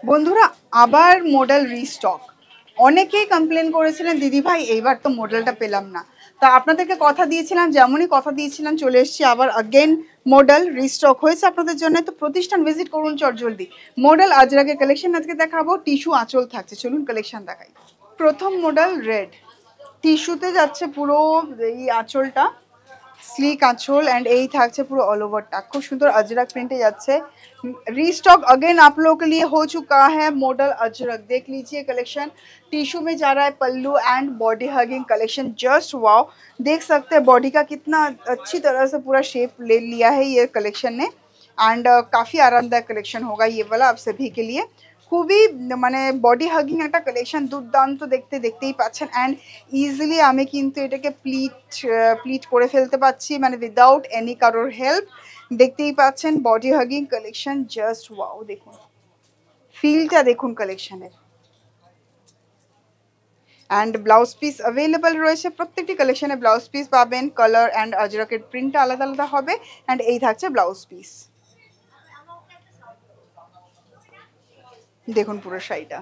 বন্ধুরা আবার model restock. অনেকেই কমপ্লেন করেছিলেন দিদি ভাই এইবার তো মডেলটা পেলাম না। তা আপনাদেরকে কথা দিয়েছিলাম, যেমনই কথা দিয়েছিলাম চলে এসেছি আবার আগেন। মডেল রিস্টক হয়েছে আপনাদের জন্য, তো প্রতিষ্ঠান ভিজিট করুন চটজলদি। মডেল আজরাকের কালেকশন আজকে দেখাবো, টিস্যু আঁচল থাকছে, চলুন কালেকশন দেখাই। প্রথম মডেল রেড, টিস্যুতে যাচ্ছে পুরো এই আঁচলটা, স্লিক आंचल एंड यही থাকছে পুরো ऑल ओवरটা খুব সুন্দর अजरक प्रिंटे যাচ্ছে। रीस्टॉक अगेन आप लोगों के लिए हो चुका है मॉडल अजरक, देख लीजिए कलेक्शन टिश्यू में जा रहा है, pallu and body hugging collection, just wow. देख सकते हैं बॉडी का कितना अच्छी तरह से पूरा शेप ले लिया है ये कलेक्शन ने। एंड काफ़ी आरामदायक कलेक्शन होगा ये वाला आप सभी के लिए। খুবই মানে বডি হাগিং একটা কালেকশন, দুর্দান্ত দেখতে, দেখতেই পাচ্ছেন। অ্যান্ড ইজিলি আমি কিন্তু এটাকে প্লিট করে ফেলতে পারছি, মানে উইদাউট এনি কারোর হেল্প। দেখতেই পাচ্ছেন body hugging collection, just wow. দেখুন ফিলটা, দেখুন কালেকশনের। অ্যান্ড ব্লাউজ পিস অ্যাভেলেবল রয়েছে, প্রত্যেকটি কালেকশনে ব্লাউজ পিস পাবেন। কালার অ্যান্ড আজরাকের প্রিন্টটা আলাদা আলাদা হবে। অ্যান্ড এই থাকছে ব্লাউজ পিস, দেখুন পুরো শাড়িটা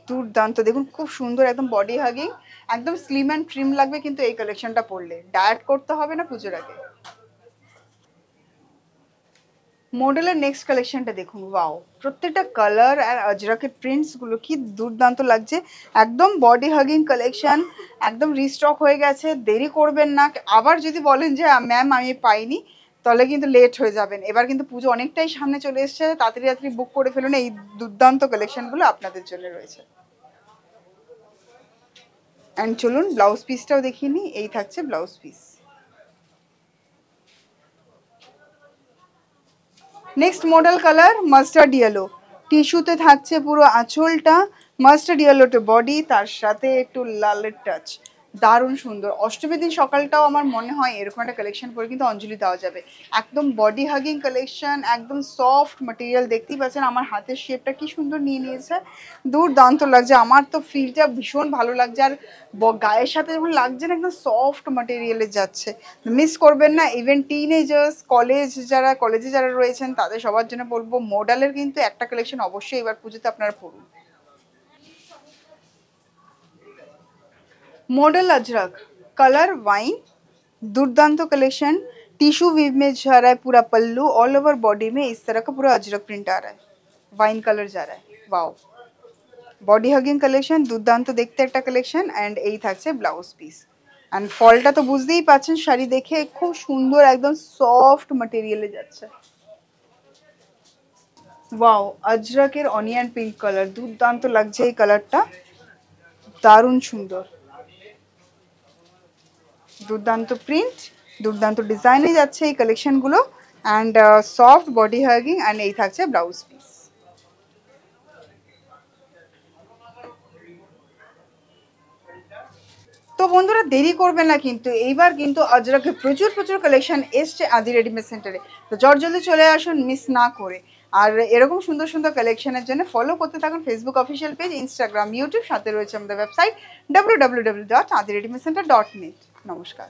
দুর্দান্ত, দেখুন খুব সুন্দর, একদম বডি হাগিং, একদম স্লিম অ্যান্ড ট্রিম লাগবে কিন্তু এই কালেকশনটা পরলে। ডায়েট করতে হবে না পুজোর আগে। মডেলের নেক্সট কালেকশনটা দেখুন, ওয়াও, প্রত্যেকটা কালার আর আজরাকের প্রিন্টসগুলো কি দুর্দান্ত লাগছে। একদম বডি হাগিং কালেকশন, একদম রিস্টক হয়ে গেছে, দেরি করবেন না। আবার যদি বলেন যে ম্যাম আমি পাইনি, তাহলে কিন্তু লেট হয়ে যাবেন। এবার কিন্তু পুজো অনেকটাই সামনে চলে এসছে, তাড়াতাড়ি তাড়াতাড়ি বুক করে ফেলুন, এই দুর্দান্ত কালেকশনগুলো আপনাদের জন্য রয়েছে। অ্যান্ড চলুন ব্লাউজ পিসটাও দেখিয়ে নিই, এই থাকছে blouse piece. Next model colour mustard yellow, টিস্যুতে থাকছে পুরো আঁচলটা, মাস্টার্ড ইয়েলোতে বডি, তার সাথে একটু লালের টাচ, দারুণ সুন্দর। অষ্টমীর দিন সকালটাও আমার মনে হয় এরকম একটা কালেকশন পরে কিন্তু অঞ্জলি দেওয়া যাবে। একদম বডি হাগিং কালেকশন, একদম সফট ম্যাটেরিয়াল, দেখতেই পাচ্ছেন আমার হাতের শেপটা কি সুন্দর নিয়ে নিয়েছে, দুর্দান্ত লাগছে। আমার তো ফিলটা ভীষণ ভালো লাগছে, আর গায়ের সাথে যখন লাগছে না একদম সফট ম্যাটেরিয়ালে যাচ্ছে, মিস করবেন না। ইভেন টিনেজার্স, কলেজে যারা রয়েছেন তাদের সবার জন্য বলবো মডেলের কিন্তু একটা কালেকশন অবশ্যই এবার পুজোতে আপনারা পড়ুন। मॉडल अजरक कलर वाइन, दुर्दांत कलेक्शन, टिश्यू वीव में जा रहा है पूरा पल्लू, ऑल ओवर बॉडी में इस तरह का पूरा अजरक प्रिंट आ रहा है, वाइन कलर जा रहा है, वाओ। बॉडी हगिंग कलेक्शन, दुर्दांत देखते একটা কালেকশন। অ্যান্ড এই থাকছে ব্লাউজ পিস। অ্যান্ড ফলটা তো বুঝতেই পাচ্ছেন শাড়ি দেখে, খুব সুন্দর একদম সফট ম্যাটেরিয়ালে যাচ্ছে। ওয়াও, আজরাকের অনিয়ন পিঙ্ক কালার, দুর্দান্ত লাগছে এই কালারটা, দারুণ সুন্দর, দুর্দান্ত প্রিন্ট, দুর্দান্ত ডিজাইনে যাচ্ছে এই কালেকশনগুলো। And soft body hugging, and এই থাকছে ব্লাউজ পিস। তো বন্ধুরা দেরি করবেন না কিন্তু, এইবার কিন্তু আজরাকে প্রচুর প্রচুর কালেকশন এসছে আদি রেডিমেড সেন্টারে, তো জলদি চলে আসুন মিস না করে। আর এরকম সুন্দর সুন্দর কালেকশনের জন্য ফলো করতে থাকুন Facebook official page, Instagram, YouTube, সাথে রয়েছে আমাদের ওয়েবসাইট www.adireadymedcenter.net। নমস্কার।